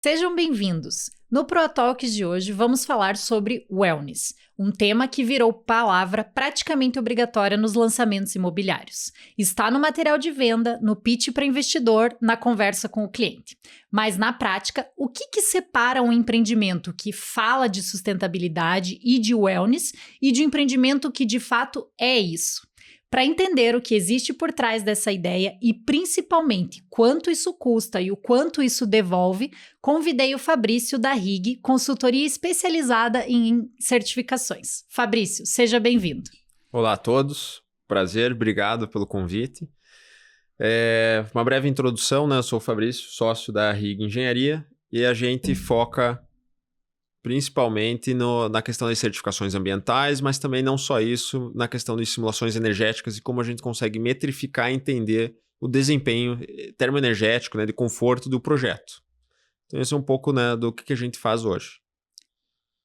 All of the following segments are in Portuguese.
Sejam bem-vindos! No ProTalks de hoje vamos falar sobre wellness, um tema que virou palavra praticamente obrigatória nos lançamentos imobiliários. Está no material de venda, no pitch para investidor, na conversa com o cliente. Mas na prática, o que separa um empreendimento que fala de sustentabilidade e de wellness e de um empreendimento que de fato é isso? Para entender o que existe por trás dessa ideia e, principalmente, quanto isso custa e o quanto isso devolve, convidei o Fabrício da RIG, consultoria especializada em certificações. Fabrício, seja bem-vindo. Olá a todos, prazer, obrigado pelo convite. Uma breve introdução, né? Eu sou o Fabrício, sócio da RIG Engenharia, e a gente foca principalmente na questão das certificações ambientais, mas também não só isso, na questão de simulações energéticas e como a gente consegue metrificar e entender o desempenho termoenergético, né, de conforto do projeto. Então esse é um pouco, né, do que a gente faz hoje.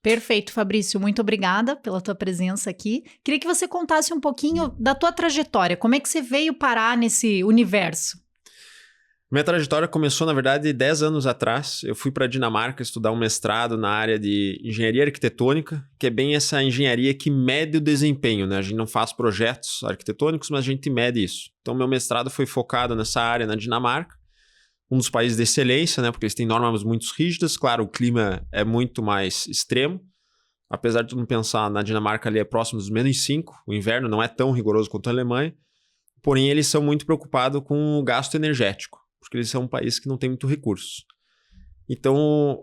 Perfeito, Fabrício. Muito obrigada pela tua presença aqui. Queria que você contasse um pouquinho da tua trajetória. Como é que você veio parar nesse universo? Minha trajetória começou, na verdade, 10 anos atrás. Eu fui para a Dinamarca estudar um mestrado na área de engenharia arquitetônica, que é bem essa engenharia que mede o desempenho, né? A gente não faz projetos arquitetônicos, mas a gente mede isso. Então, meu mestrado foi focado nessa área na Dinamarca, um dos países de excelência, né? Porque eles têm normas muito rígidas. Claro, o clima é muito mais extremo. Apesar de todo mundo pensar, na Dinamarca ali é próximo dos -5, o inverno não é tão rigoroso quanto a Alemanha. Porém, eles são muito preocupados com o gasto energético, porque eles são um país que não tem muito recursos. Então,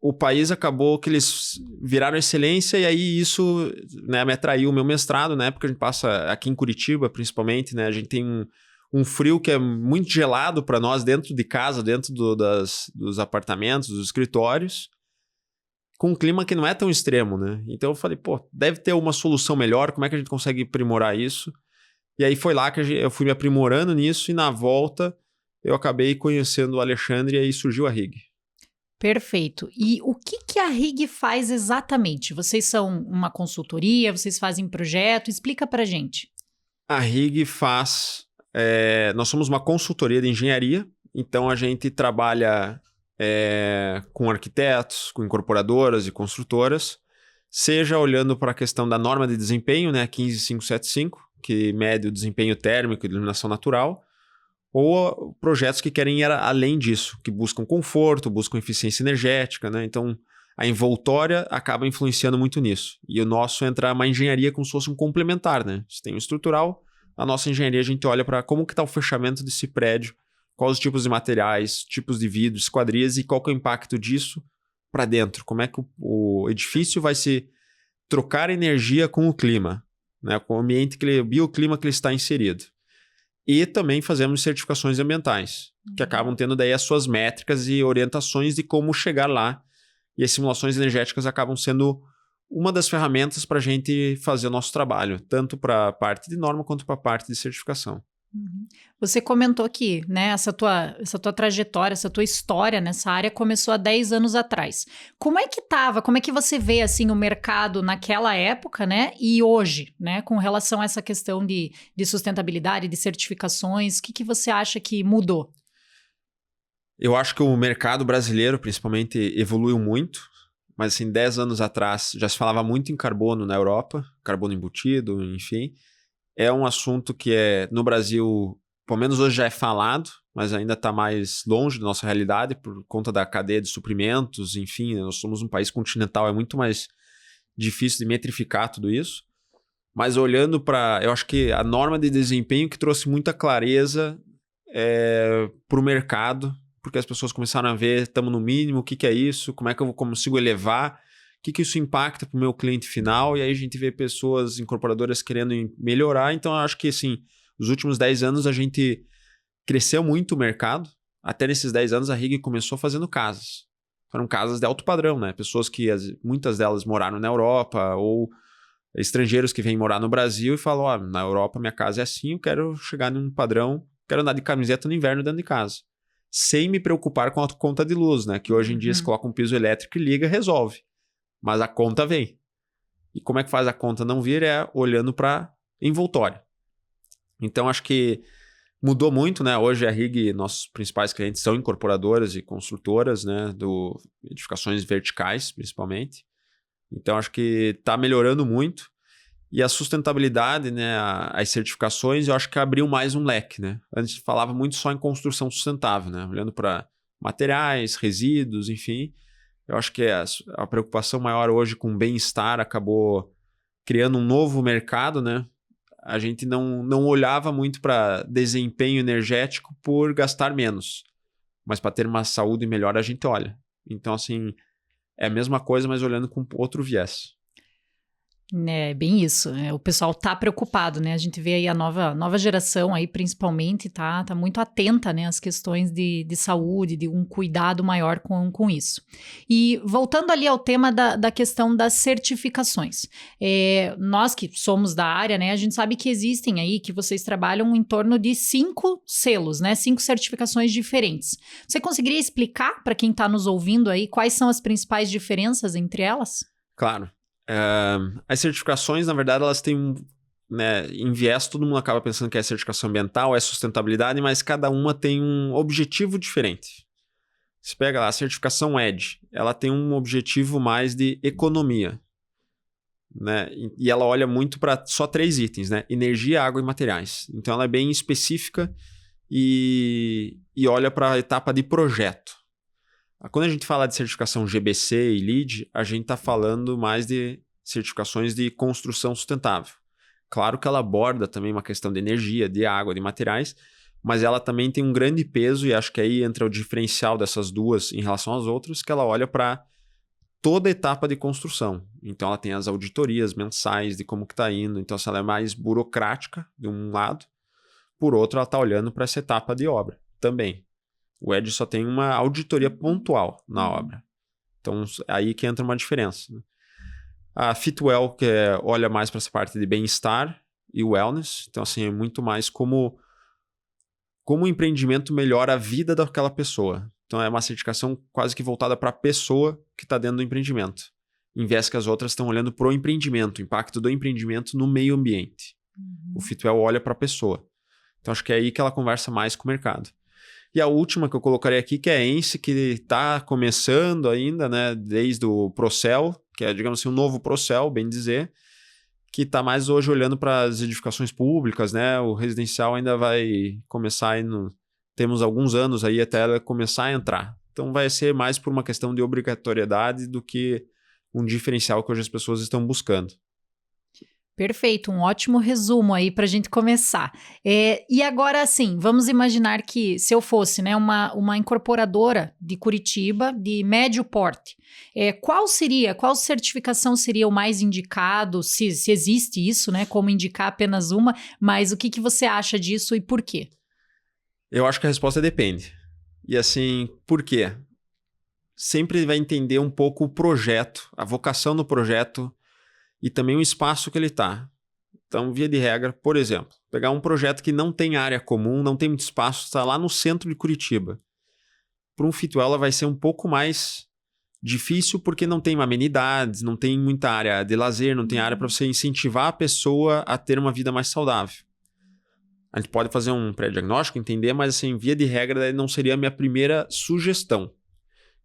o país acabou que eles viraram excelência e aí isso, né, me atraiu o meu mestrado, né, porque a gente passa aqui em Curitiba, principalmente, né, a gente tem um frio que é muito gelado para nós dentro de casa, dentro dos apartamentos, dos escritórios, com um clima que não é tão extremo, né? Então eu falei, pô, deve ter uma solução melhor, como é que a gente consegue aprimorar isso? E aí foi lá que eu fui me aprimorando nisso e na volta eu acabei conhecendo o Alexandre e aí surgiu a RIG. Perfeito. E o que a RIG faz exatamente? Vocês são uma consultoria, vocês fazem projeto? Explica pra gente. A RIG faz... nós somos uma consultoria de engenharia, então a gente trabalha com arquitetos, com incorporadoras e construtoras, seja olhando para a questão da norma de desempenho, né, 15575, que mede o desempenho térmico e de iluminação natural, ou projetos que querem ir além disso, que buscam conforto, buscam eficiência energética, né? Então, a envoltória acaba influenciando muito nisso. E o nosso entra uma engenharia como se fosse um complementar, né? Se tem um estrutural, a nossa engenharia a gente olha para como que está o fechamento desse prédio, quais os tipos de materiais, tipos de vidros, esquadrias e qual que é o impacto disso para dentro. Como é que o edifício vai se trocar energia com o clima, né? Com o ambiente, o bioclima que ele está inserido. E também fazemos certificações ambientais, que acabam tendo daí as suas métricas e orientações de como chegar lá. E as simulações energéticas acabam sendo uma das ferramentas para a gente fazer o nosso trabalho, tanto para a parte de norma quanto para a parte de certificação. Você comentou aqui, né, essa tua trajetória, essa tua história nessa área começou há 10 anos atrás. Como é que estava, como é que você vê assim, o mercado naquela época, né, e hoje, né, com relação a essa questão de sustentabilidade, de certificações, o que você acha que mudou? Eu acho que o mercado brasileiro, principalmente, evoluiu muito, mas assim, 10 anos atrás já se falava muito em carbono na Europa, carbono embutido, enfim. É um assunto que no Brasil, pelo menos hoje já é falado, mas ainda está mais longe da nossa realidade por conta da cadeia de suprimentos, enfim, nós somos um país continental, é muito mais difícil de metrificar tudo isso. Mas olhando eu acho que a norma de desempenho que trouxe muita clareza para o mercado, porque as pessoas começaram a ver, estamos no mínimo, o que é isso, como é que eu consigo elevar, o que isso impacta para o meu cliente final, e aí a gente vê pessoas incorporadoras querendo melhorar. Então eu acho que assim, nos últimos 10 anos a gente cresceu muito o mercado. Até nesses 10 anos a RIG começou fazendo casas. Foram casas de alto padrão, né? Pessoas que muitas delas moraram na Europa ou estrangeiros que vêm morar no Brasil e falam, na Europa minha casa é assim, eu quero chegar num padrão, quero andar de camiseta no inverno dentro de casa. Sem me preocupar com a conta de luz, né? Que hoje em dia se coloca um piso elétrico e liga, resolve. Mas a conta vem. E como é que faz a conta não vir? É olhando para envoltória. Então, acho que Mudou muito, né? Hoje a RIG, nossos principais clientes são incorporadoras e construtoras, né? Edificações verticais, principalmente. Então, acho que está melhorando muito. E a sustentabilidade, né? As certificações, eu acho que abriu mais um leque, né? Antes falava muito só em construção sustentável, né? Olhando para materiais, resíduos, enfim. Eu acho que a preocupação maior hoje com o bem-estar acabou criando um novo mercado, né? A gente não olhava muito para desempenho energético por gastar menos. Mas para ter uma saúde melhor, a gente olha. Então, assim, é a mesma coisa, mas olhando com outro viés. É bem isso. O pessoal tá preocupado, né? A gente vê aí a nova geração aí, principalmente, tá muito atenta, né, às questões de saúde, de um cuidado maior com isso. E voltando ali ao tema da questão das certificações. Nós que somos da área, né, a gente sabe que existem aí, que vocês trabalham em torno de 5 selos, né? 5 certificações diferentes. Você conseguiria explicar para quem está nos ouvindo aí quais são as principais diferenças entre elas? Claro. As certificações, na verdade, elas têm né, em viés, todo mundo acaba pensando que é certificação ambiental, é sustentabilidade, mas cada uma tem um objetivo diferente. Você pega lá a certificação EDGE, ela tem um objetivo mais de economia, né? E ela olha muito para só 3 itens, né? Energia, água e materiais. Então ela é bem específica e olha para a etapa de projeto. Quando a gente fala de certificação GBC e LEED, a gente está falando mais de certificações de construção sustentável. Claro que ela aborda também uma questão de energia, de água, de materiais, mas ela também tem um grande peso, e acho que aí entra o diferencial dessas duas em relação às outras, que ela olha para toda a etapa de construção. Então ela tem as auditorias mensais de como que está indo, então se ela é mais burocrática, de um lado, por outro ela está olhando para essa etapa de obra também. O EDGE só tem uma auditoria pontual na obra. Então, aí que entra uma diferença. Né? A Fitwel, que olha mais para essa parte de bem-estar e wellness. Então, assim, é muito mais como o empreendimento melhora a vida daquela pessoa. Então, é uma certificação quase que voltada para a pessoa que está dentro do empreendimento. Em vez que as outras estão olhando para o empreendimento, o impacto do empreendimento no meio ambiente. O Fitwel olha para a pessoa. Então, acho que é aí que ela conversa mais com o mercado. E a última que eu colocarei aqui, que é a ENSE, que está começando ainda, né, desde o Procel, que é, digamos assim, um novo Procel, bem dizer, que está mais hoje olhando para as edificações públicas, né? O residencial ainda vai começar aí temos alguns anos aí até ela começar a entrar. Então vai ser mais por uma questão de obrigatoriedade do que um diferencial que hoje as pessoas estão buscando. Perfeito, um ótimo resumo aí para a gente começar. E agora, assim, vamos imaginar que se eu fosse, né, uma incorporadora de Curitiba de médio porte, qual certificação seria o mais indicado, se existe isso, né, como indicar apenas uma, mas o que você acha disso e por quê? Eu acho que a resposta depende. E assim, por quê? Sempre vai entender um pouco o projeto, a vocação do projeto, e também o espaço que ele está. Então, via de regra, por exemplo, pegar um projeto que não tem área comum, não tem muito espaço, está lá no centro de Curitiba. Para um Fitwel, ela vai ser um pouco mais difícil porque não tem amenidades, não tem muita área de lazer, não tem área para você incentivar a pessoa a ter uma vida mais saudável. A gente pode fazer um pré-diagnóstico, entender, mas assim, via de regra, não seria a minha primeira sugestão.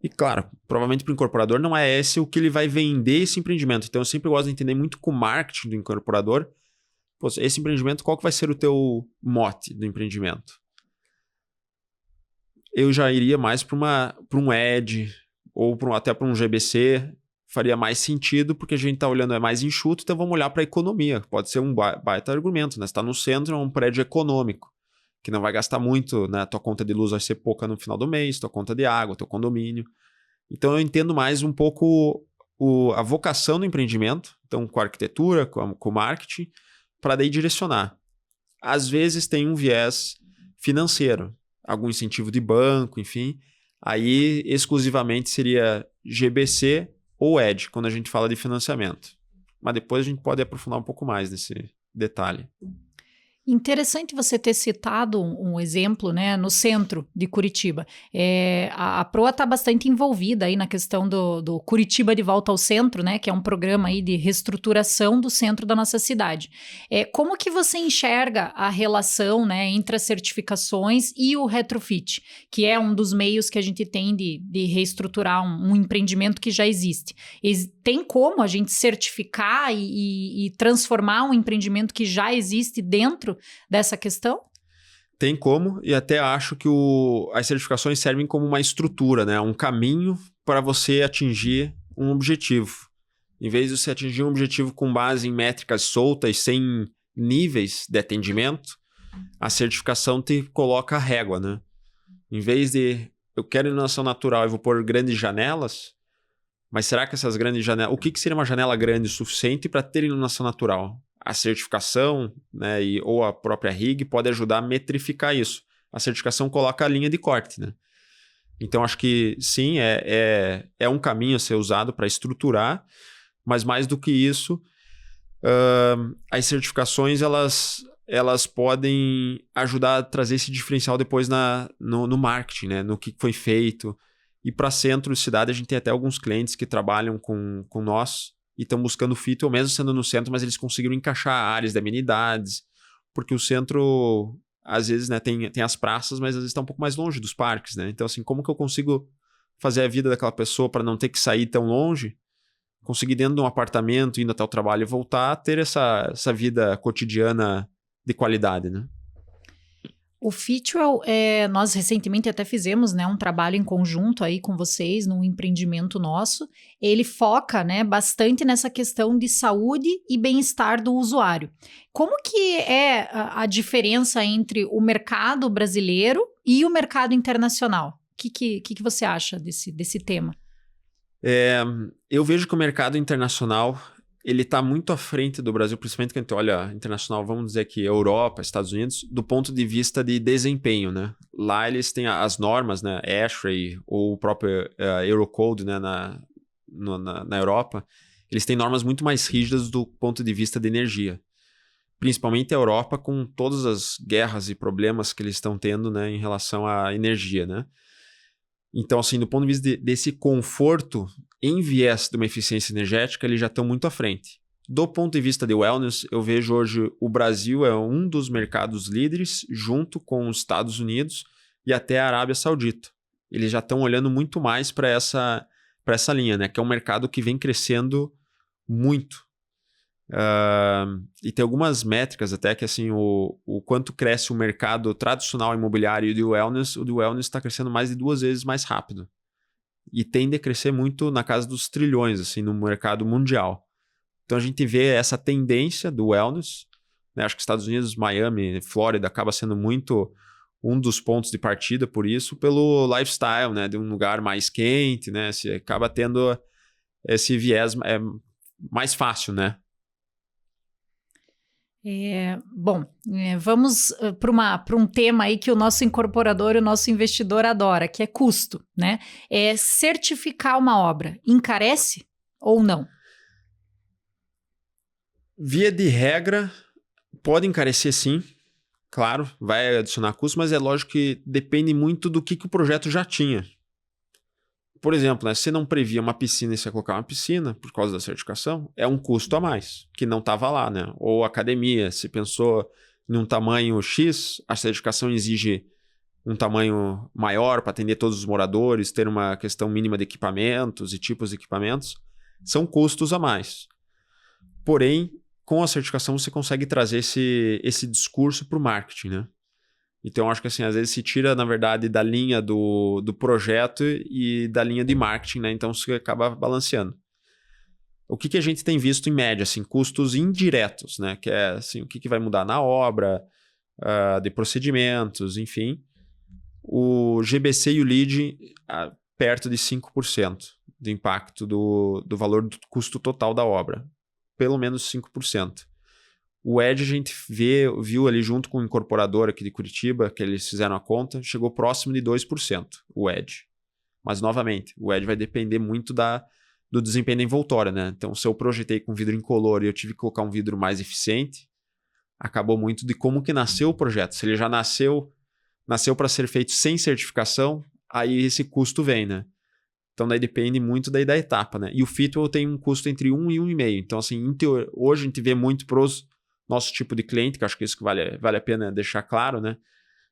E claro, provavelmente para o incorporador não é esse o que ele vai vender esse empreendimento. Então eu sempre gosto de entender muito com o marketing do incorporador. Pô, esse empreendimento, qual que vai ser o teu mote do empreendimento? Eu já iria mais para um ED ou até para um GBC. Faria mais sentido porque a gente está olhando mais enxuto, então vamos olhar para a economia. Pode ser um baita argumento, né? Você está no centro, é um prédio econômico, que não vai gastar muito, né? Tua conta de luz vai ser pouca no final do mês, tua conta de água, teu condomínio. Então eu entendo mais um pouco a vocação do empreendimento, então com a arquitetura, com o marketing, para daí direcionar. Às vezes tem um viés financeiro, algum incentivo de banco, enfim. Aí exclusivamente seria GBC ou ED, quando a gente fala de financiamento. Mas depois a gente pode aprofundar um pouco mais nesse detalhe. Interessante você ter citado um exemplo, né, no centro de Curitiba. A Proa está bastante envolvida aí na questão do Curitiba de Volta ao Centro, né, que é um programa aí de reestruturação do centro da nossa cidade. Como que você enxerga a relação, né, entre as certificações e o retrofit, que é um dos meios que a gente tem de reestruturar um empreendimento que já existe? Tem como a gente certificar e transformar um empreendimento que já existe dentro dessa questão? Tem como, e até acho que as certificações servem como uma estrutura, né? Um caminho para você atingir um objetivo. Em vez de você atingir um objetivo com base em métricas soltas, sem níveis de atendimento, a certificação te coloca a régua, né? Em vez de eu quero iluminação natural e vou pôr grandes janelas, mas será que essas grandes janelas... O que seria uma janela grande o suficiente para ter iluminação natural? A certificação, né, ou a própria RIG pode ajudar a metrificar isso. A certificação coloca a linha de corte, né? Então, acho que sim, é um caminho a ser usado para estruturar, mas mais do que isso, as certificações elas podem ajudar a trazer esse diferencial depois no marketing, né? No que foi feito. E para centro de cidade, a gente tem até alguns clientes que trabalham com nós e estão buscando fit, ou mesmo sendo no centro, mas eles conseguiram encaixar áreas de amenidades, porque o centro, às vezes, né, tem as praças, mas às vezes está um pouco mais longe dos parques, né? Então, assim, como que eu consigo fazer a vida daquela pessoa para não ter que sair tão longe, conseguir dentro de um apartamento, indo até o trabalho e voltar, a ter essa vida cotidiana de qualidade, né? O Fitwel, nós recentemente até fizemos, né, um trabalho em conjunto aí com vocês, num empreendimento nosso. Ele foca, né, bastante nessa questão de saúde e bem-estar do usuário. Como que é a diferença entre o mercado brasileiro e o mercado internacional? O que você acha desse tema? Eu vejo que o mercado internacional ele está muito à frente do Brasil, principalmente quando a gente olha internacional, vamos dizer que Europa, Estados Unidos, do ponto de vista de desempenho, né? Lá eles têm as normas, né? ASHRAE ou o próprio Eurocode, né? Na Europa, eles têm normas muito mais rígidas do ponto de vista de energia. Principalmente a Europa, com todas as guerras e problemas que eles estão tendo, né? Em relação à energia, né? Então, assim, do ponto de vista desse conforto em viés de uma eficiência energética, eles já estão muito à frente. Do ponto de vista de wellness, eu vejo hoje o Brasil é um dos mercados líderes, junto com os Estados Unidos e até a Arábia Saudita. Eles já estão olhando muito mais para essa linha, né? Que é um mercado que vem crescendo muito. E tem algumas métricas até que assim o quanto cresce o mercado tradicional imobiliário e o de wellness está crescendo mais de 2 vezes mais rápido e tende a crescer muito na casa dos trilhões assim no mercado mundial. Então a gente vê essa tendência do wellness, né? Acho que Estados Unidos, Miami, Flórida acaba sendo muito um dos pontos de partida por isso, pelo lifestyle, né? De um lugar mais quente, né? Você acaba tendo esse viés mais fácil, né? Vamos para um tema aí que o nosso incorporador e o nosso investidor adora, que é custo, né? Certificar uma obra encarece ou não? Via de regra, pode encarecer sim, claro, vai adicionar custo, mas é lógico que depende muito do que o projeto já tinha. Por exemplo, né, se você não previa uma piscina e você colocar uma piscina por causa da certificação, é um custo a mais, que não estava lá, né? Ou academia, se pensou em um tamanho X, a certificação exige um tamanho maior para atender todos os moradores, ter uma questão mínima de equipamentos e tipos de equipamentos, são custos a mais. Porém, com a certificação você consegue trazer esse discurso para o marketing, né? Então, acho que assim, às vezes se tira, na verdade, da linha do projeto e da linha de marketing, né? Então, você acaba balanceando. O que a gente tem visto em média? Assim, custos indiretos, né? Que é assim, o que vai mudar na obra, de procedimentos, enfim. O GBC e o LEED, perto de 5% do impacto do valor do custo total da obra. Pelo menos 5%. O Edge a gente viu ali junto com o incorporador aqui de Curitiba, que eles fizeram a conta, chegou próximo de 2%, o Edge. Mas, novamente, o Edge vai depender muito do desempenho da envoltória, né? Então, se eu projetei com vidro incolor e eu tive que colocar um vidro mais eficiente, acabou muito de como que nasceu o projeto. Se ele já nasceu para ser feito sem certificação, aí esse custo vem, né? Então, daí depende muito daí da etapa, né? E o Fitwel tem um custo entre 1 e 1,5. Então, assim, hoje a gente vê muito para os nosso tipo de cliente, que acho que isso que vale a pena deixar claro, né?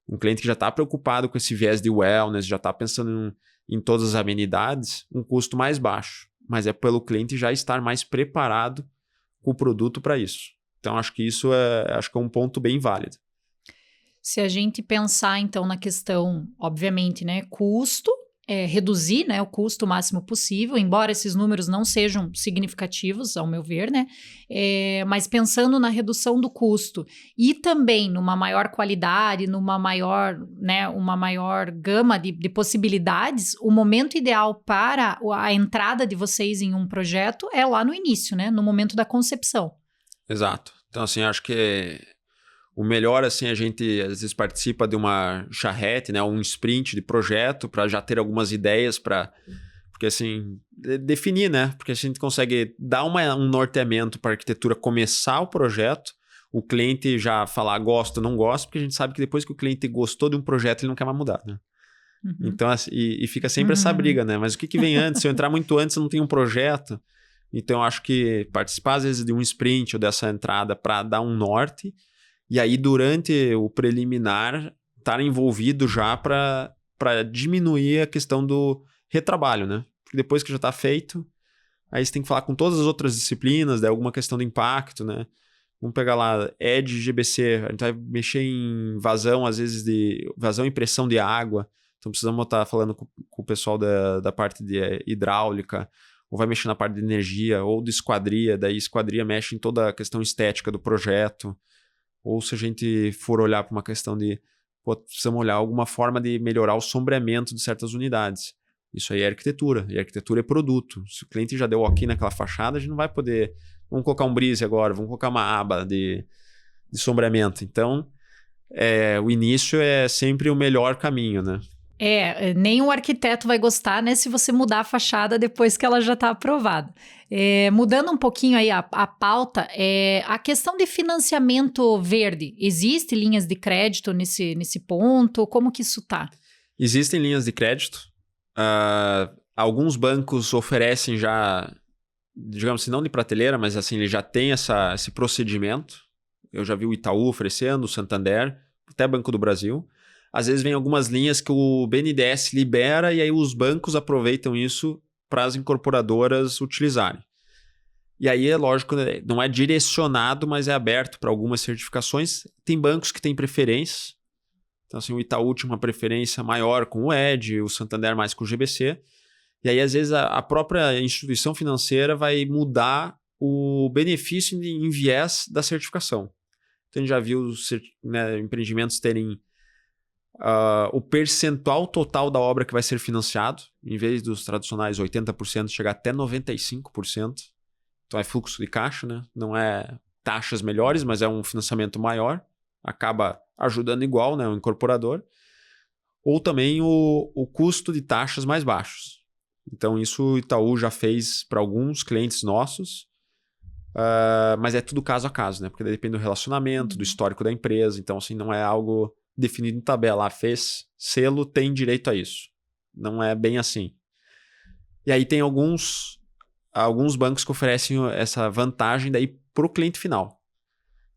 Um cliente que já está preocupado com esse viés de wellness, já está pensando em todas as amenidades, um custo mais baixo. Mas é pelo cliente já estar mais preparado com o produto para isso. Então, acho que isso acho que é um ponto bem válido. Se a gente pensar, então, na questão, obviamente, né, custo, reduzir, né, o custo o máximo possível, embora esses números não sejam significativos, ao meu ver, né, mas pensando na redução do custo e também numa maior qualidade, numa maior, né, uma maior gama de possibilidades, o momento ideal para a entrada de vocês em um projeto é lá no início, né, no momento da concepção. Exato. Então, assim, acho que o melhor, assim, a gente às vezes participa de uma charrete, né, um sprint de projeto para já ter algumas ideias porque assim, definir, né, porque a gente consegue dar um norteamento para a arquitetura começar o projeto, o cliente já falar gosto, não gosto, porque a gente sabe que depois que o cliente gostou de um projeto, ele não quer mais mudar, né? Uhum. Então, assim, e fica sempre essa briga, né? Mas o que vem antes? Se eu entrar muito antes, eu não tenho um projeto. Então, eu acho que participar, às vezes, de um sprint ou dessa entrada para dar um norte. E aí, durante o preliminar, estar envolvido já para diminuir a questão do retrabalho, né? Porque depois que já está feito, aí você tem que falar com todas as outras disciplinas, daí alguma questão de impacto, né? Vamos pegar lá, ED, GBC, a gente vai mexer em vazão, às vezes, de vazão e pressão de água. Então, precisamos estar falando com o pessoal da parte de hidráulica, ou vai mexer na parte de energia, ou de esquadria, daí esquadria mexe em toda a questão estética do projeto. Ou se a gente for olhar para uma questão de, precisamos olhar alguma forma de melhorar o sombreamento de certas unidades. Isso aí é arquitetura, e arquitetura é produto. Se o cliente já deu ok naquela fachada, a gente não vai poder... Vamos colocar um brise agora, vamos colocar uma aba de sombreamento. Então, o início é sempre o melhor caminho, né? Nem o arquiteto vai gostar, né, se você mudar a fachada depois que ela já está aprovada. Mudando um pouquinho aí a pauta, a questão de financiamento verde, existe linhas de crédito nesse ponto? Como que isso está? Existem linhas de crédito. Alguns bancos oferecem já, digamos assim, não de prateleira, mas assim, ele já tem esse procedimento. Eu já vi o Itaú oferecendo, o Santander, até Banco do Brasil. Às vezes vem algumas linhas que o BNDES libera e aí os bancos aproveitam isso para as incorporadoras utilizarem. E aí é lógico, não é direcionado, mas é aberto para algumas certificações. Tem bancos que têm preferência. Então, assim, o Itaú tinha uma preferência maior com o ED, o Santander mais com o GBC. E aí, às vezes, a própria instituição financeira vai mudar o benefício em viés da certificação. Então, a gente já viu empreendimentos terem o percentual total da obra que vai ser financiado, em vez dos tradicionais 80%, chegar até 95%. Então é fluxo de caixa, né? Não é taxas melhores, mas é um financiamento maior. Acaba ajudando igual, né, o incorporador. Ou também o custo de taxas mais baixos. Então isso o Itaú já fez para alguns clientes nossos, mas é tudo caso a caso, né? Porque depende do relacionamento, do histórico da empresa. Então assim, não é algo definido em tabela, fez selo, tem direito a isso. Não é bem assim. E aí tem alguns bancos que oferecem essa vantagem daí para o cliente final.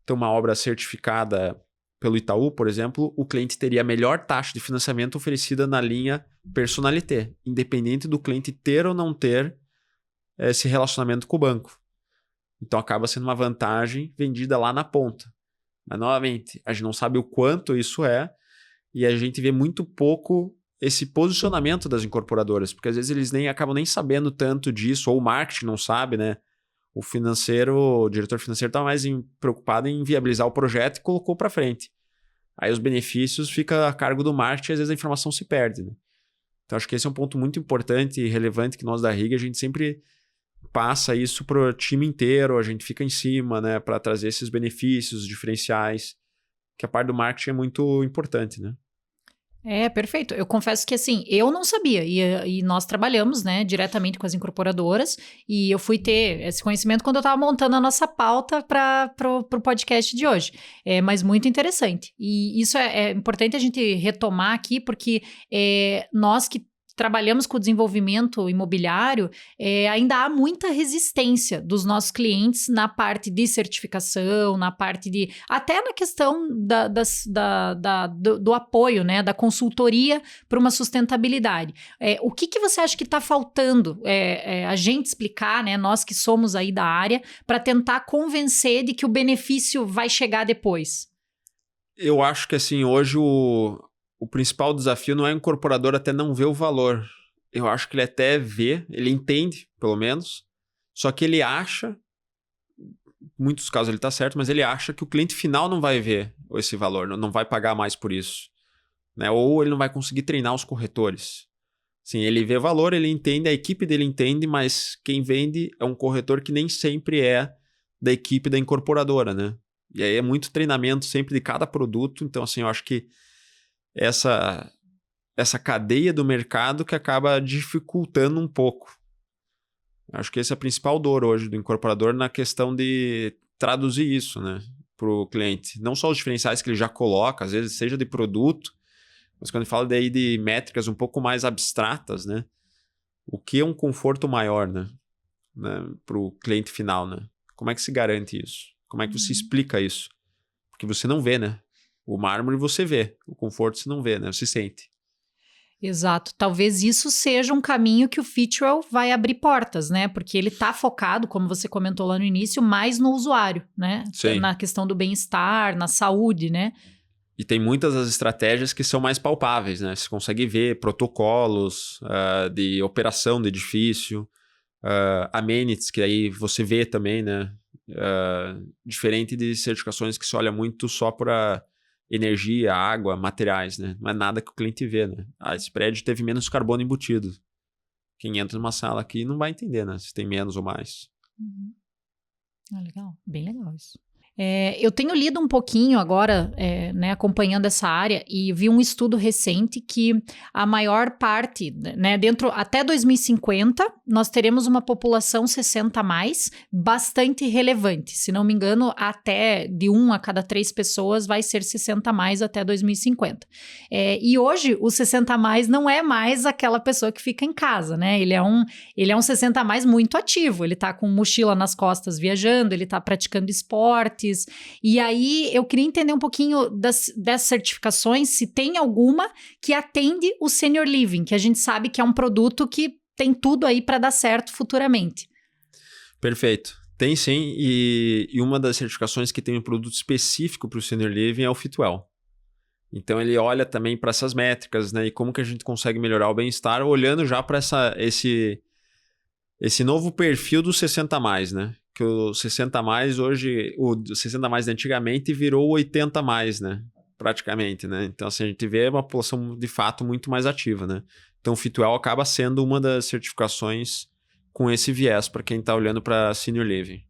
Então, uma obra certificada pelo Itaú, por exemplo, o cliente teria a melhor taxa de financiamento oferecida na linha Personalité, independente do cliente ter ou não ter esse relacionamento com o banco. Então, acaba sendo uma vantagem vendida lá na ponta. Mas, novamente, a gente não sabe o quanto isso é e a gente vê muito pouco esse posicionamento das incorporadoras, porque às vezes eles acabam nem sabendo tanto disso, ou o marketing não sabe, né? O diretor financeiro está mais preocupado em viabilizar o projeto e colocou para frente. Aí os benefícios ficam a cargo do marketing e às vezes a informação se perde, né? Então acho que esse é um ponto muito importante e relevante que nós da RIG, a gente sempre passa isso para o time inteiro, a gente fica em cima, né, para trazer esses benefícios diferenciais, que a parte do marketing é muito importante, né? Perfeito. Eu confesso que, assim, eu não sabia. E nós trabalhamos, né, diretamente com as incorporadoras. E eu fui ter esse conhecimento quando eu estava montando a nossa pauta para o podcast de hoje. Mas muito interessante. E isso é importante a gente retomar aqui, porque nós que trabalhamos com o desenvolvimento igumobiliário, ainda há muita resistência dos nossos clientes na parte de certificação, na parte de... até na questão do apoio, né, da consultoria para uma sustentabilidade. O que você acha que está faltando a gente explicar, né, nós que somos aí da área, para tentar convencer de que o benefício vai chegar depois? Eu acho que, assim, hoje o principal desafio não é o incorporador até não ver o valor. Eu acho que ele até vê, ele entende, pelo menos, só que ele acha, em muitos casos ele está certo, mas ele acha que o cliente final não vai ver esse valor, não vai pagar mais por isso. Né? Ou ele não vai conseguir treinar os corretores. Sim, ele vê valor, ele entende, a equipe dele entende, mas quem vende é um corretor que nem sempre é da equipe da incorporadora, né? E aí é muito treinamento sempre de cada produto, então assim, eu acho que essa cadeia do mercado que acaba dificultando um pouco. Acho que esse é a principal dor hoje do incorporador na questão de traduzir isso, né, para o cliente. Não só os diferenciais que ele já coloca, às vezes seja de produto, mas quando ele fala daí de métricas um pouco mais abstratas, né, o que é um conforto maior, né, para o cliente final, né? Como é que se garante isso? Como é que você explica isso? Porque você não vê, né? O mármore você vê, o conforto você não vê, né? Você sente. Exato. Talvez isso seja um caminho que o Fitwel vai abrir portas, né? Porque ele está focado, como você comentou lá no início, mais no usuário, né? Sim. Na questão do bem-estar, na saúde, né? E tem muitas das estratégias que são mais palpáveis, né? Você consegue ver protocolos de operação do edifício, amenities, que aí você vê também, né? Diferente de certificações que se olha muito só para energia, água, materiais, né? Não é nada que o cliente vê, né? Esse prédio teve menos carbono embutido. Quem entra numa sala aqui não vai entender, né? Se tem menos ou mais. Legal, bem legal isso. Eu tenho lido um pouquinho agora, né, acompanhando essa área, e vi um estudo recente que a maior parte, né, até 2050, nós teremos uma população 60 a mais bastante relevante. Se não me engano, até de 1 a cada 3 pessoas vai ser 60 a mais até 2050. E hoje, o 60 a mais não é mais aquela pessoa que fica em casa, né? Ele é um 60 a mais muito ativo. Ele tá com mochila nas costas viajando, ele tá praticando esporte. E aí, eu queria entender um pouquinho dessas certificações, se tem alguma que atende o Senior Living, que a gente sabe que é um produto que tem tudo aí para dar certo futuramente. Perfeito. Tem sim, e uma das certificações que tem um produto específico para o Senior Living é o Fitwel. Então, ele olha também para essas métricas, né? E como que a gente consegue melhorar o bem-estar, olhando já para esse novo perfil do 60+, né? Que o 60+, hoje, o 60+ de antigamente virou 80+, né? Praticamente, né? Então, assim, a gente vê uma população, de fato, muito mais ativa, né? Então, o Fitwel acaba sendo uma das certificações com esse viés para quem está olhando para Senior Living.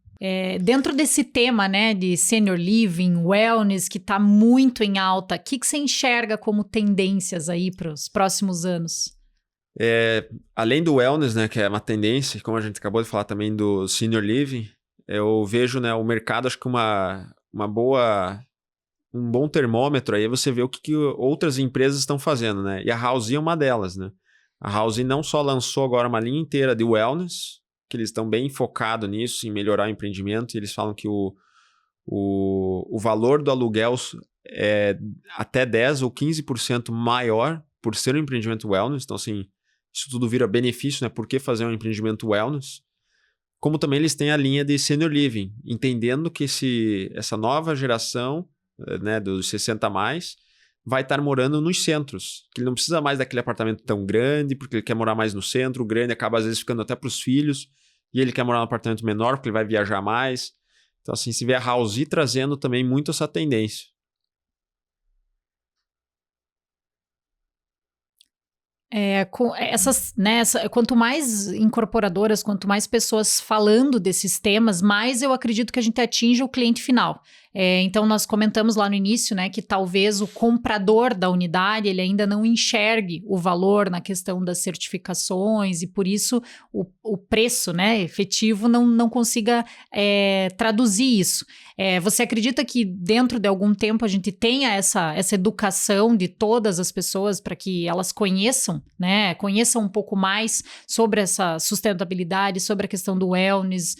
Dentro desse tema, né, de Senior Living, Wellness, que está muito em alta, o que você enxerga como tendências aí para os próximos anos? Além do Wellness, né, que é uma tendência, como a gente acabou de falar também do Senior Living, eu vejo, né, o mercado, acho que um bom termômetro aí é você ver o que outras empresas estão fazendo, né? E a Housing é uma delas, né? A Housing não só lançou agora uma linha inteira de wellness, que eles estão bem focados nisso, em melhorar o empreendimento, e eles falam que o valor do aluguel é até 10% ou 15% maior por ser um empreendimento wellness. Então, assim, isso tudo vira benefício, né? Por que fazer um empreendimento wellness? Como também eles têm a linha de Senior Living, entendendo que essa nova geração, né, dos 60+, vai estar morando nos centros. Que ele não precisa mais daquele apartamento tão grande, porque ele quer morar mais no centro. O grande acaba, às vezes, ficando até para os filhos. E ele quer morar num apartamento menor, porque ele vai viajar mais. Então, assim, se vê a Housing trazendo também muito essa tendência. Quanto mais incorporadoras, quanto mais pessoas falando desses temas, mais eu acredito que a gente atinge o cliente final. Então, nós comentamos lá no início, né, que talvez o comprador da unidade, ele ainda não enxergue o valor na questão das certificações e, por isso, o preço, né, efetivo não consiga traduzir isso. Você acredita que dentro de algum tempo a gente tenha essa educação de todas as pessoas para que elas conheçam, né, conheçam um pouco mais sobre essa sustentabilidade, sobre a questão do wellness,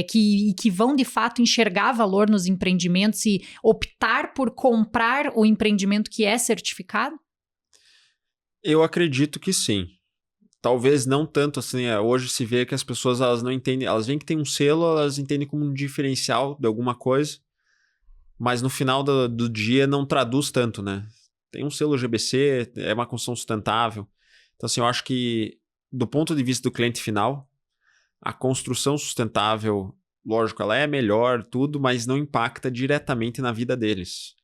que vão de fato enxergar valor nos empreendimentos e optar por comprar o empreendimento que é certificado? Eu acredito que sim. Talvez não tanto assim, hoje se vê que as pessoas elas não entendem, elas veem que tem um selo, elas entendem como um diferencial de alguma coisa, mas no final do dia não traduz tanto, né? Tem um selo GBC, é uma construção sustentável. Então assim, eu acho que do ponto de vista do cliente final, a construção sustentável, lógico, ela é melhor, tudo, mas não impacta diretamente na vida deles,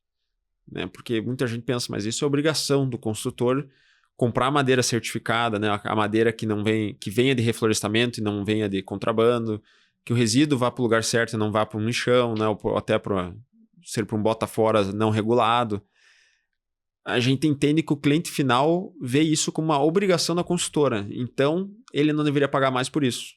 né? Porque muita gente pensa, mas isso é obrigação do construtor comprar madeira certificada, né? A madeira que venha de reflorestamento e não venha de contrabando, que o resíduo vá para o lugar certo e não vá para um lixão, né? Ou até ser para um bota fora não regulado. A gente entende que o cliente final vê isso como uma obrigação da construtora, então ele não deveria pagar mais por isso.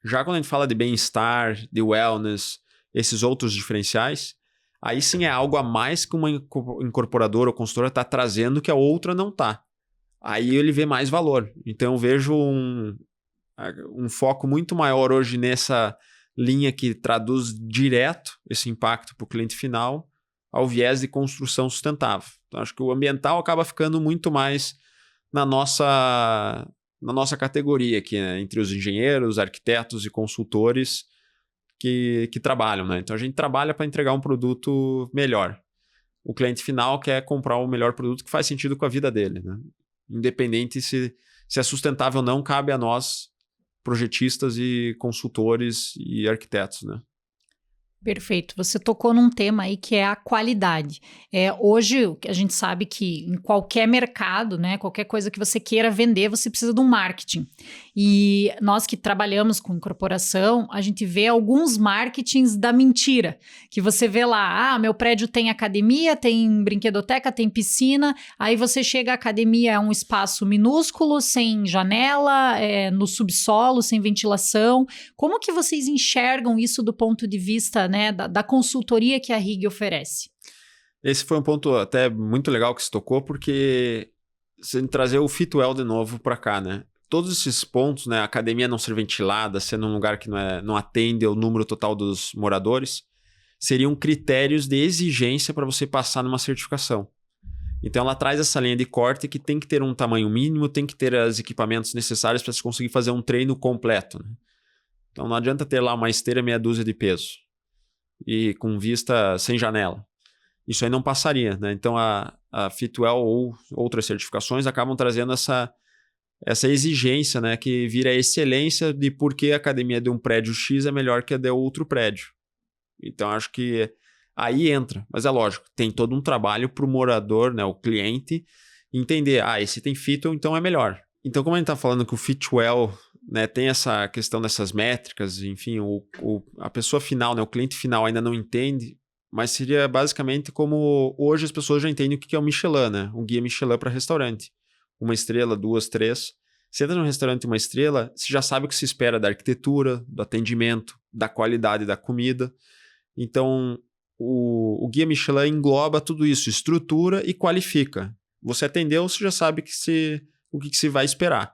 Já quando a gente fala de bem-estar, de wellness, esses outros diferenciais, aí sim é algo a mais que uma incorporadora ou consultora está trazendo que a outra não está. Aí ele vê mais valor. Então eu vejo um foco muito maior hoje nessa linha que traduz direto esse impacto para o cliente final ao viés de construção sustentável. Então acho que o ambiental acaba ficando muito mais na nossa categoria aqui, né? Entre os engenheiros, arquitetos e consultores que trabalham, né? Então a gente trabalha para entregar um produto melhor. O cliente final quer comprar o melhor produto que faz sentido com a vida dele, né? Independente se é sustentável ou não, cabe a nós, projetistas e consultores e arquitetos, né? Perfeito. Você tocou num tema aí que é a qualidade. Hoje, a gente sabe que em qualquer mercado, né, qualquer coisa que você queira vender, você precisa de um marketing. E nós que trabalhamos com incorporação, a gente vê alguns marketings da mentira, que você vê lá, meu prédio tem academia, tem brinquedoteca, tem piscina, aí você chega, a academia é um espaço minúsculo, sem janela, no subsolo, sem ventilação. Como que vocês enxergam isso do ponto de vista, né, da consultoria que a RIG oferece? Esse foi um ponto até muito legal que você tocou, porque você trazer o Fitwel de novo para cá, né? Todos esses pontos, né? A academia não ser ventilada, sendo um lugar que não atende ao número total dos moradores, seriam critérios de exigência para você passar numa certificação. Então ela traz essa linha de corte que tem que ter um tamanho mínimo, tem que ter os equipamentos necessários para você conseguir fazer um treino completo, né? Então não adianta ter lá uma esteira meia dúzia de peso e com vista sem janela. Isso aí não passaria, né? Então a Fitwel ou outras certificações acabam trazendo essa exigência, né? Que vira a excelência de por que a academia de um prédio X é melhor que a de outro prédio. Então acho que aí entra. Mas é lógico, tem todo um trabalho para o morador, né? O cliente, entender, esse tem Fitwel, então é melhor. Então como a gente está falando que o Fitwel, né, tem essa questão dessas métricas, enfim, a pessoa final, né, o cliente final ainda não entende, mas seria basicamente como hoje as pessoas já entendem o que é o Michelin, né? Um guia Michelin para restaurante. 1 estrela, 2, 3. Você entra num restaurante 1 estrela, você já sabe o que se espera da arquitetura, do atendimento, da qualidade da comida. Então, o guia Michelin engloba tudo isso, estrutura e qualifica. Você atendeu, você já sabe o que se vai esperar.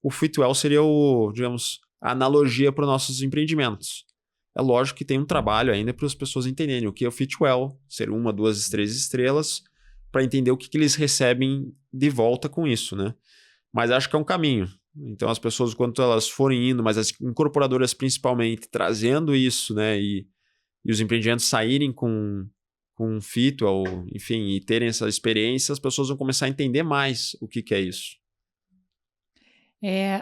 O Fitwel seria a analogia para os nossos empreendimentos. É lógico que tem um trabalho ainda para as pessoas entenderem o que é o Fitwel, ser 1, 2, 3 estrelas, para entender o que eles recebem de volta com isso, né? Mas acho que é um caminho. Então as pessoas, quando elas forem indo, mas as incorporadoras principalmente, trazendo isso, né? E os empreendimentos saírem com Fitwel, enfim, e terem essa experiência, as pessoas vão começar a entender mais o que é isso.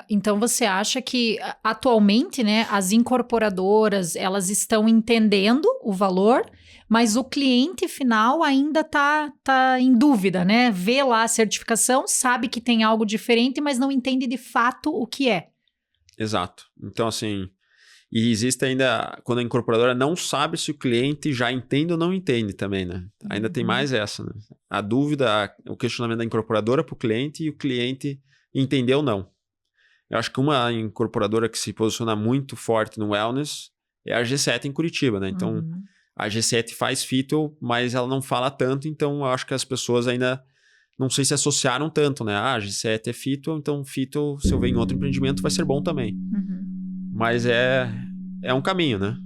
Então você acha que atualmente, né, as incorporadoras elas estão entendendo o valor, mas o cliente final ainda tá em dúvida, né? Vê lá a certificação, sabe que tem algo diferente, mas não entende de fato o que é. Exato. Então, assim, E existe ainda, quando a incorporadora não sabe se o cliente já entende ou não entende também, né? Ainda tem mais essa, né? A dúvida, o questionamento da incorporadora para o cliente e o cliente entender ou não. Eu acho que uma incorporadora que se posiciona muito forte no wellness é a G7 em Curitiba, né? Então, a G7 faz Fito, mas ela não fala tanto, então eu acho que as pessoas ainda não sei se associaram tanto, né? Ah, a G7 é Fito, então Fito, se eu ver em outro empreendimento, vai ser bom também. Mas é um caminho, né?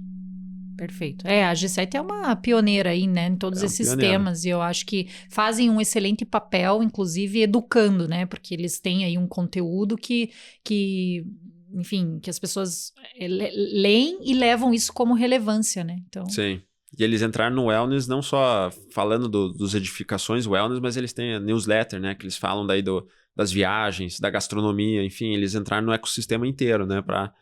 Perfeito. A G7 é uma pioneira aí, né, em todos esses temas, e eu acho que fazem um excelente papel, inclusive educando, né, porque eles têm aí um conteúdo que enfim, que as pessoas leem e levam isso como relevância, né, então... Sim. E eles entraram no wellness não só falando dos edificações wellness, mas eles têm a newsletter, né, que eles falam daí das viagens, da gastronomia, enfim, eles entraram no ecossistema inteiro, né, para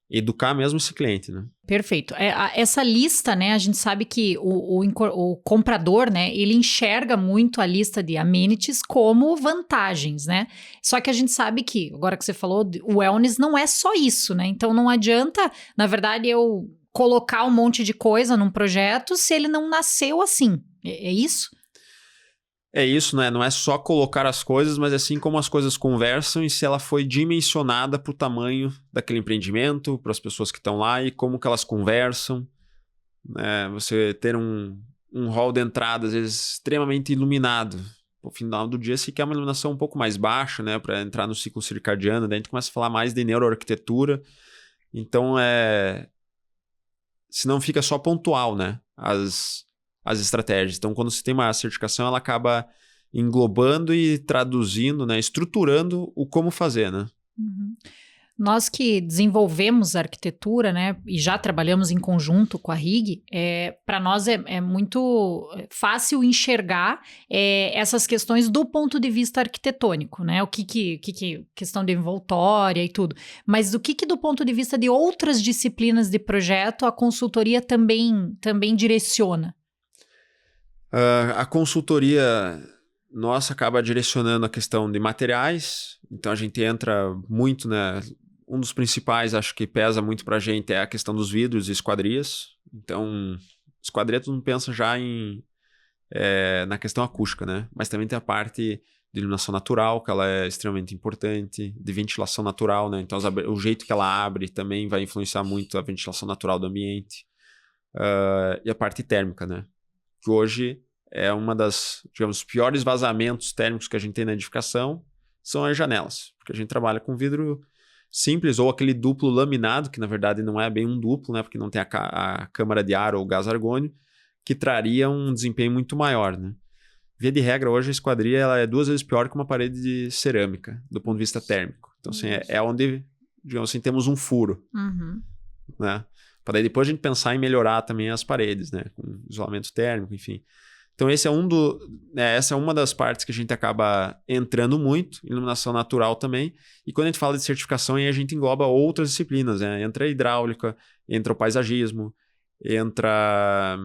educar mesmo esse cliente, né? Perfeito. Essa lista, né, a gente sabe que o comprador, né, ele enxerga muito a lista de amenities como vantagens, né? Só que a gente sabe que, agora que você falou, o wellness não é só isso, né? Então não adianta, na verdade, eu colocar um monte de coisa num projeto se ele não nasceu assim. É isso? É isso, né? Não é só colocar as coisas, mas assim como as coisas conversam e se ela foi dimensionada para o tamanho daquele empreendimento, para as pessoas que estão lá e como que elas conversam. Né? Você ter um hall de entrada, às vezes, extremamente iluminado. No final do dia, se quer uma iluminação um pouco mais baixa, né? Para entrar no ciclo circadiano, daí a gente começa a falar mais de neuroarquitetura. Então, se não fica só pontual, né? As estratégias. Então, quando você tem uma certificação, ela acaba englobando e traduzindo, né? Estruturando o como fazer, né? Nós que desenvolvemos a arquitetura, né, e já trabalhamos em conjunto com a RIG, para nós é muito fácil enxergar essas questões do ponto de vista arquitetônico, né? O que questão de envoltória e tudo. Mas o que do ponto de vista de outras disciplinas de projeto a consultoria também direciona? A consultoria nossa acaba direcionando a questão de materiais, então a gente entra muito, né? Um dos principais, acho que pesa muito pra gente, é a questão dos vidros e esquadrias. Então, esquadria tu não pensa já na questão acústica, né? Mas também tem a parte de iluminação natural, que ela é extremamente importante, de ventilação natural, né? Então, o jeito que ela abre também vai influenciar muito a ventilação natural do ambiente. E a parte térmica, né? Que hoje é uma das, digamos, piores vazamentos térmicos que a gente tem na edificação, são as janelas. Porque a gente trabalha com vidro simples ou aquele duplo laminado, que na verdade não é bem um duplo, né? Porque não tem a câmara de ar ou gás argônio, que traria um desempenho muito maior, né? Via de regra, hoje a esquadria ela é 2 vezes pior que uma parede de cerâmica, do ponto de vista térmico. Então, assim, é onde, digamos assim, temos um furo, né? Para daí depois a gente pensar em melhorar também as paredes, né? Com isolamento térmico, enfim. Então, essa é uma das partes que a gente acaba entrando muito, iluminação natural também. E quando a gente fala de certificação, aí a gente engloba outras disciplinas, né? Entra a hidráulica, entra o paisagismo, entra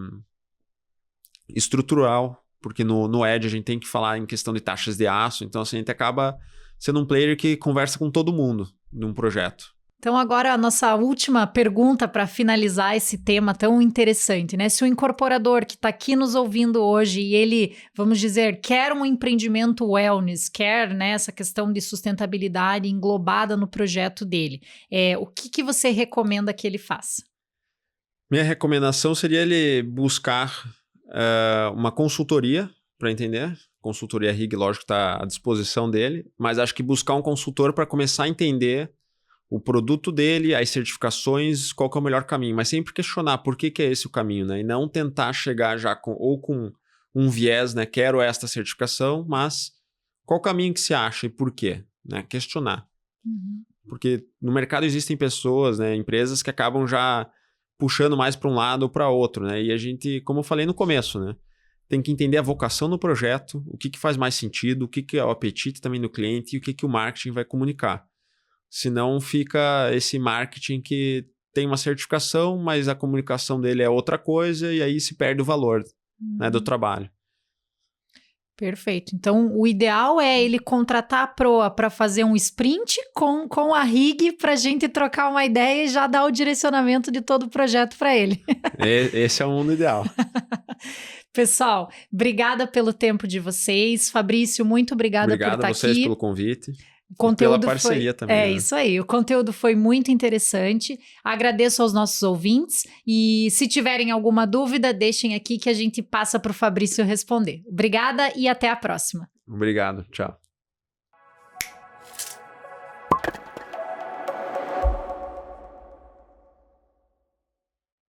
estrutural, porque no Edge a gente tem que falar em questão de taxas de aço. Então, assim, a gente acaba sendo um player que conversa com todo mundo num projeto. Então, agora a nossa última pergunta para finalizar esse tema tão interessante, né? Se o incorporador que está aqui nos ouvindo hoje e ele, vamos dizer, quer um empreendimento wellness, quer, né, essa questão de sustentabilidade englobada no projeto dele, o que você recomenda que ele faça? Minha recomendação seria ele buscar uma consultoria para entender. Consultoria RIG, lógico, está à disposição dele, mas acho que buscar um consultor para começar a entender o produto dele, as certificações, qual que é o melhor caminho, mas sempre questionar por que é esse o caminho, né? E não tentar chegar já com um viés, né? Quero esta certificação, mas qual o caminho que se acha e por quê? Né? Questionar. Porque no mercado existem pessoas, né? Empresas que acabam já puxando mais para um lado ou para outro, né? E a gente, como eu falei no começo, né? Tem que entender a vocação do projeto, o que faz mais sentido, o que é o apetite também do cliente e o que o marketing vai comunicar. Senão fica esse marketing que tem uma certificação, mas a comunicação dele é outra coisa e aí se perde o valor, né, do trabalho. Perfeito. Então, o ideal é ele contratar a proa para fazer um sprint com a rig para a gente trocar uma ideia e já dar o direcionamento de todo o projeto para ele. Esse é o mundo ideal. Pessoal, obrigada pelo tempo de vocês. Fabrício, muito obrigada por estar aqui. Obrigado a vocês pelo convite. E pela parceria também. É isso aí, o conteúdo foi muito interessante. Agradeço aos nossos ouvintes e se tiverem alguma dúvida, deixem aqui que a gente passa para o Fabrício responder. Obrigada e até a próxima. Obrigado, tchau.